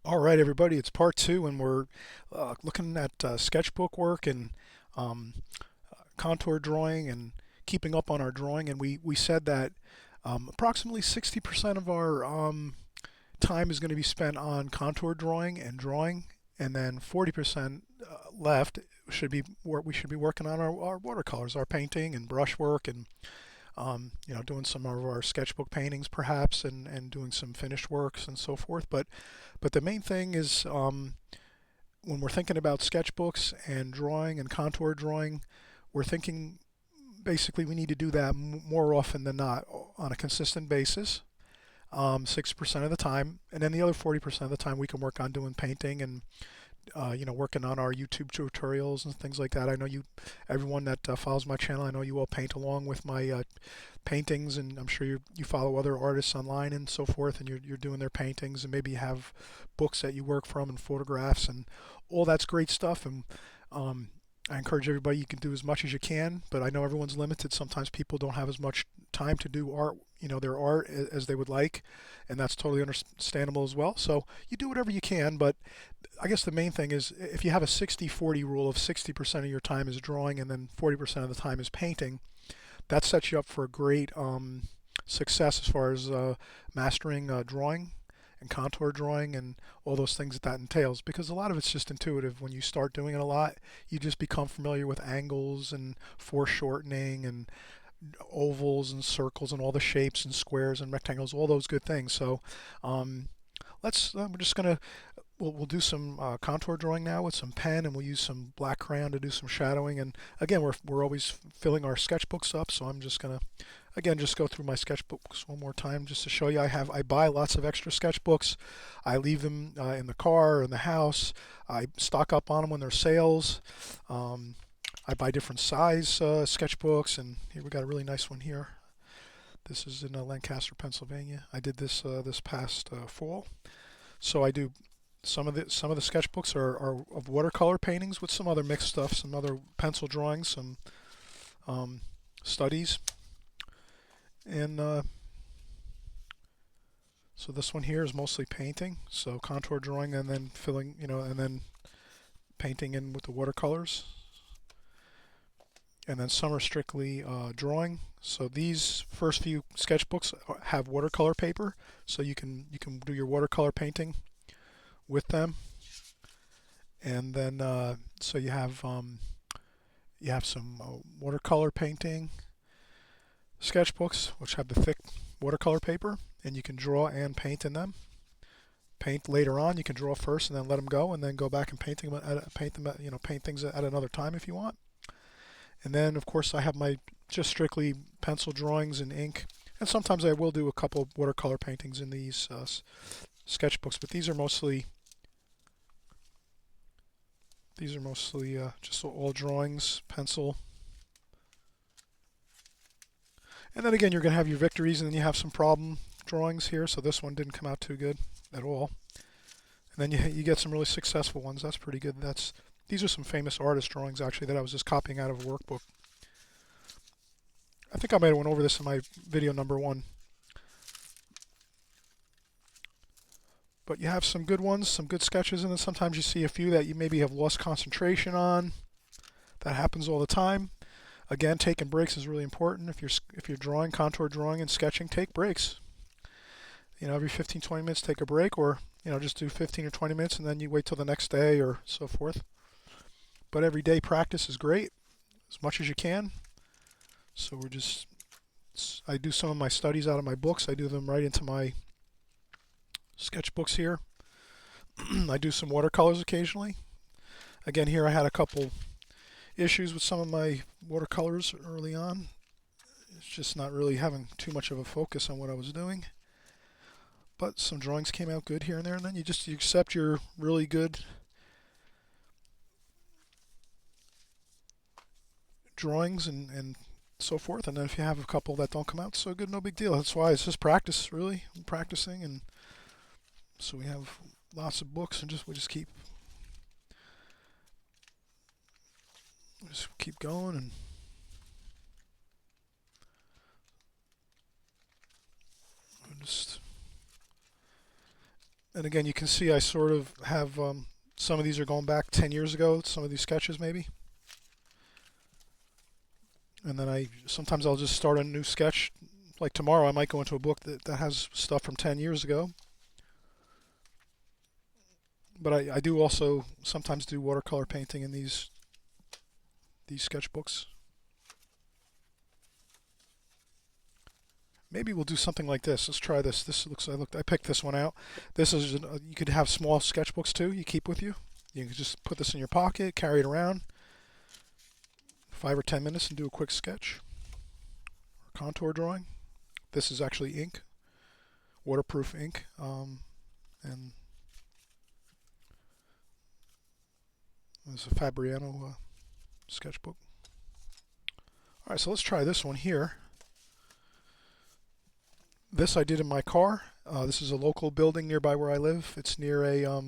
All right, everybody, it's part two, and we're looking at sketchbook work and um, contour drawing and keeping up on our drawing. And we said that approximately 60% of our time is going to be spent on contour drawing, and then 40% left should be we should be working on our watercolors, our painting and brushwork, and doing some of our sketchbook paintings perhaps, and doing some finished works and so forth. But the main thing is when we're thinking about sketchbooks and drawing and contour drawing, we're thinking basically we need to do that more often than not on a consistent basis, 6% of the time, and then the other 40% of the time we can work on doing painting and working on our YouTube tutorials and things like that. I know everyone that follows my channel, I know you all paint along with my paintings, and I'm sure you follow other artists online and so forth, and you're doing their paintings, and maybe you have books that you work from and photographs, and all that's great stuff. And um, I encourage everybody, you can do as much as you can, but I know everyone's limited. Sometimes people don't have as much time to do art, their art as they would like, and that's totally understandable as well. So you do whatever you can, but I guess the main thing is if you have a 60-40 rule of 60% of your time is drawing and then 40% of the time is painting, that sets you up for a great success as far as mastering drawing and contour drawing and all those things that entails, because a lot of it's just intuitive. When you start doing it a lot, you just become familiar with angles and foreshortening and ovals and circles and all the shapes and squares and rectangles, all those good things. So um, we're just gonna we'll do some contour drawing now with some pen, and we'll use some black crayon to do some shadowing. And again, we're always filling our sketchbooks up, so I'm just gonna again just go through my sketchbooks one more time just to show you. I buy lots of extra sketchbooks. I leave them in the car or in the house. I stock up on them when there's sales. Um, I buy different size sketchbooks, and here we got a really nice one here. This is in Lancaster, Pennsylvania. I did this this past fall. So I do some of the sketchbooks are of watercolor paintings with some other mixed stuff, some other pencil drawings, some um, studies, and so this one here is mostly painting. So contour drawing and then filling, and then painting in with the watercolors, and then some are strictly drawing. So these first few sketchbooks have watercolor paper, so you can do your watercolor painting with them. And then so you have some watercolor painting sketchbooks which have the thick watercolor paper, and you can draw and paint in them. Paint later on. You can draw first and then let them go, and then go back and paint things at another time if you want. And then of course I have my just strictly pencil drawings in ink, and sometimes I will do a couple of watercolor paintings in these sketchbooks, but these are mostly just all drawings, pencil. And then again, you're going to have your victories, and then you have some problem drawings here. So this one didn't come out too good at all. And then you get some really successful ones. That's pretty good. These are some famous artist drawings actually that I was just copying out of a workbook. I think I might have went over this in my video number one. But you have some good ones, some good sketches, and then sometimes you see a few that you maybe have lost concentration on. That happens all the time. Again, taking breaks is really important. If you're drawing, contour drawing and sketching, take breaks. Every 15-20 minutes take a break, or just do 15 or 20 minutes and then you wait till the next day or so forth. But every day practice is great, as much as you can. So I do some of my studies out of my books. I do them right into my sketchbooks here. I do some watercolors occasionally. Again, here I had a couple issues with some of my watercolors early on. It's just not really having too much of a focus on what I was doing. But some drawings came out good here and there, and then you accept your really good drawings and so forth. And then if you have a couple that don't come out so good, no big deal. That's why it's just practice, really. I'm practicing, and so we have lots of books, and we just keep going, and just And again, you can see I sort of have some of these are going back 10 years ago, some of these sketches maybe. And then sometimes I'll just start a new sketch. Like tomorrow I might go into a book that has stuff from 10 years ago. But I do also sometimes do watercolor painting in these sketchbooks. Maybe we'll do something like this. Let's try this. I picked this one out. This is you could have small sketchbooks too. You keep with you. You can just put this in your pocket, carry it around, 5 or 10 minutes, and do a quick sketch or contour drawing. This is actually ink, waterproof ink, and this is a Fabriano sketchbook. All right, so let's try this one here. This I did in my car. This is a local building nearby where I live. It's near a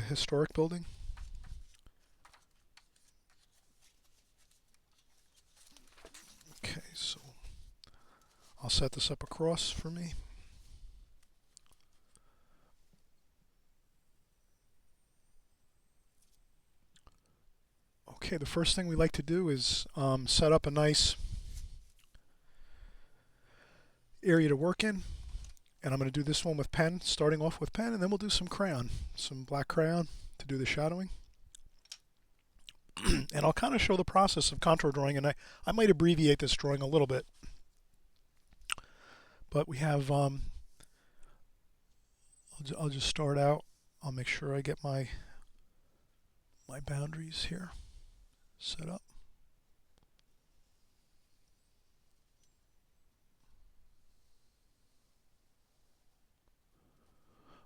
historic building. Okay, so I'll set this up across for me. Okay, the first thing we like to do is set up a nice area to work in. And I'm going to do this one with pen, starting off with pen, and then we'll do some crayon, some black crayon to do the shadowing. And I'll kind of show the process of contour drawing, and I might abbreviate this drawing a little bit. But we have, I'll just start out. I'll make sure I get my boundaries here set up.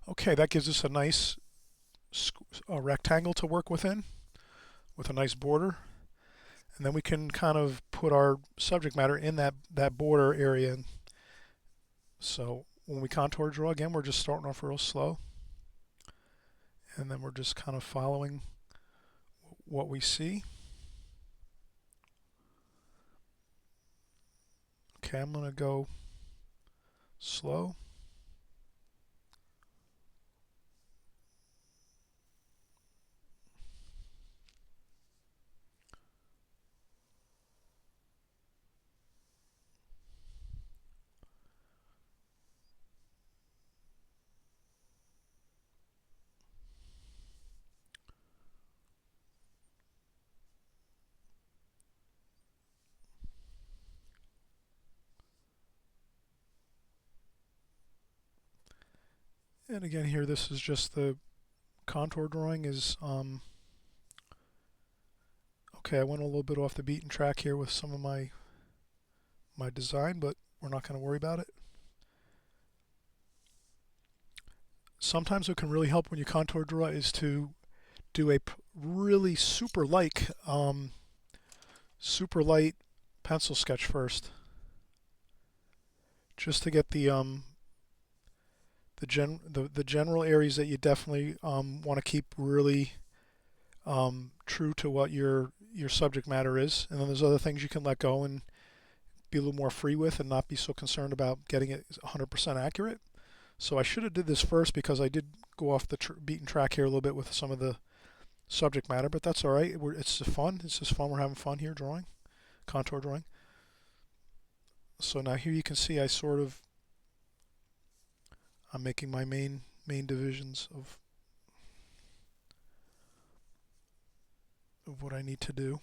Okay, that gives us a nice rectangle to work within with a nice border. And then we can kind of put our subject matter in that border area. So when we contour draw, again, we're just starting off real slow. And then we're just kind of following what we see. Okay, I'm going to go slow. And again here, this is just the contour drawing is, okay, I went a little bit off the beaten track here with some of my design, but we're not going to worry about it. Sometimes what can really help when you contour draw is to do a really super light pencil sketch first, just to get the general areas that you definitely want to keep really true to what your subject matter is, and then there's other things you can let go and be a little more free with and not be so concerned about getting it 100% accurate. So I should have did this first because I did go off the beaten track here a little bit with some of the subject matter, but that's all right. It's fun. It's just fun. We're having fun here drawing, contour drawing. So now here you can see I'm making my main divisions of what I need to do.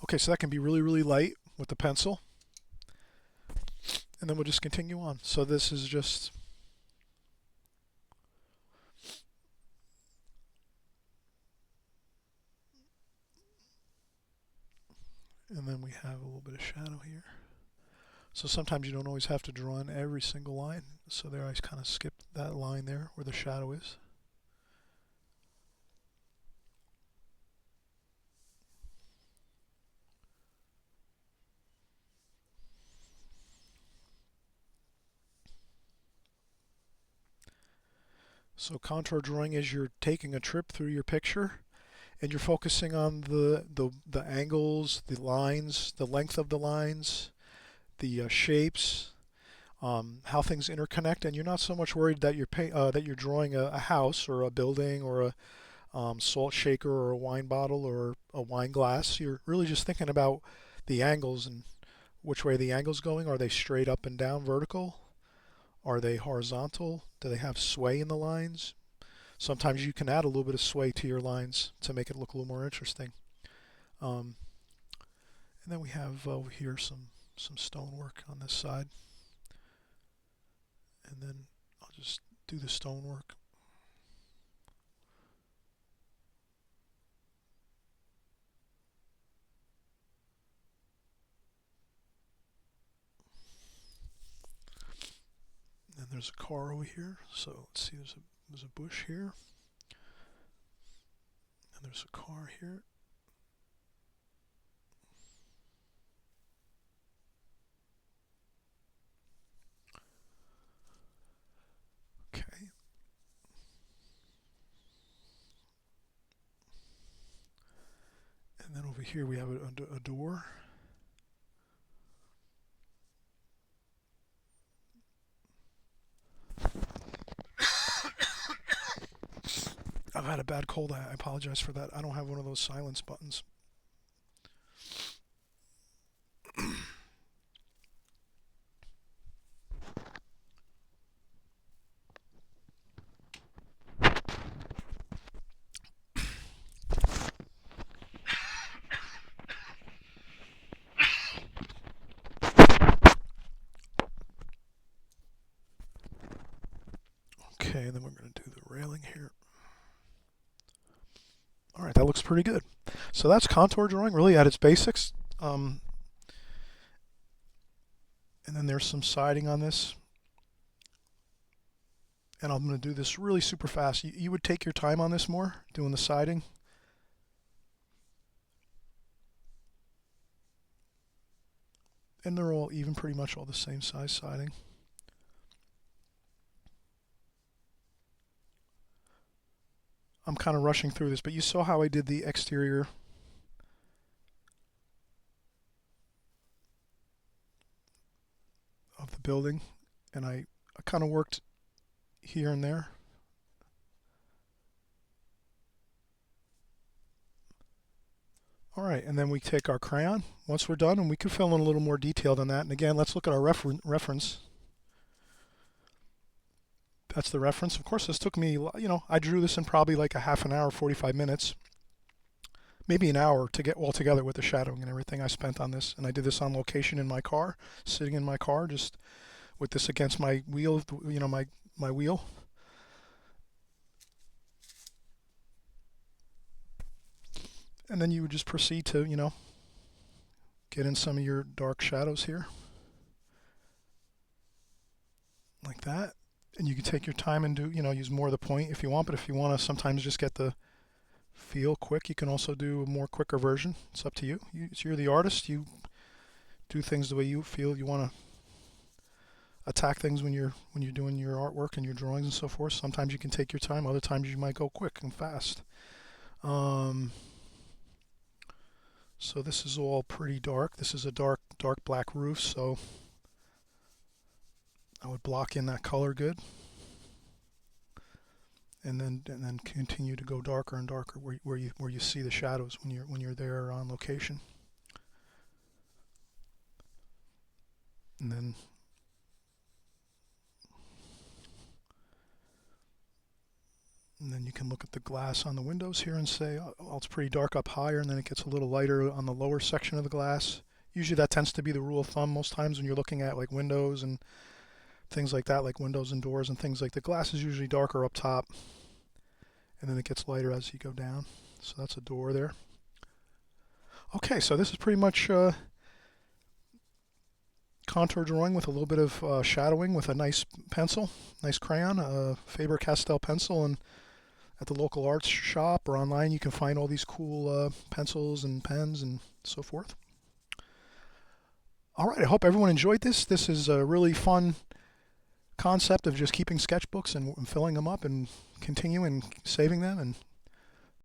Okay, so that can be really, really light with the pencil. And then we'll just continue on. So this is just, and then we have a little bit of shadow here. So sometimes you don't always have to draw in every single line. So there I kind of skipped that line there where the shadow is. So contour drawing is you're taking a trip through your picture and you're focusing on the angles, the lines, the length of the lines, the shapes, how things interconnect, and you're not so much worried that that you're drawing a house or a building or a salt shaker or a wine bottle or a wine glass. You're really just thinking about the angles and which way the angle's going. Are they straight up and down vertical? Are they horizontal? Do they have sway in the lines? Sometimes you can add a little bit of sway to your lines to make it look a little more interesting. Um, and then we have over here some stonework on this side. And then I'll just do the stonework. And there's a car over here. So let's see, there's a bush here. And there's a car here. Okay. And then over here we have a door. I've had a bad cold. I apologize for that. I don't have one of those silence buttons. Okay, and then we're going to do the railing here. All right, that looks pretty good. So that's contour drawing, really at its basics. And then there's some siding on this. And I'm going to do this really super fast. You would take your time on this more, doing the siding. And they're all even, pretty much all the same size siding. I'm kind of rushing through this, but you saw how I did the exterior of the building, and I kind of worked here and there. All right, and then we take our crayon once we're done, and we can fill in a little more detail than that. And again, let's look at our reference. That's the reference. Of course, this took me, I drew this in probably like a half an hour, 45 minutes, maybe an hour to get all together with the shadowing and everything I spent on this. And I did this on location in my car, sitting in my car, just with this against my wheel, my wheel. And then you would just proceed to, get in some of your dark shadows here. Like that. And you can take your time and do, use more of the point if you want, but if you want to sometimes just get the feel quick, you can also do a more quicker version. It's up to you. You're the artist. You do things the way you feel you want to attack things when you're doing your artwork and your drawings and so forth. Sometimes you can take your time. Other times you might go quick and fast. So this is all pretty dark. This is a dark black roof, so I would block in that color good, and then continue to go darker and darker where you see the shadows when you're there on location. And then you can look at the glass on the windows here and say, oh, it's pretty dark up higher, and then it gets a little lighter on the lower section of the glass. Usually that tends to be the rule of thumb most times when you're looking at like windows and things like that, like windows and doors and things like the glass is usually darker up top, and then it gets lighter as you go down. So that's a door there. Okay, so this is pretty much contour drawing with a little bit of shadowing with a nice pencil, nice crayon, a Faber-Castell pencil, and at the local arts shop or online you can find all these cool pencils and pens and so forth. All right, I hope everyone enjoyed this. This is a really fun concept of just keeping sketchbooks and filling them up and continuing saving them and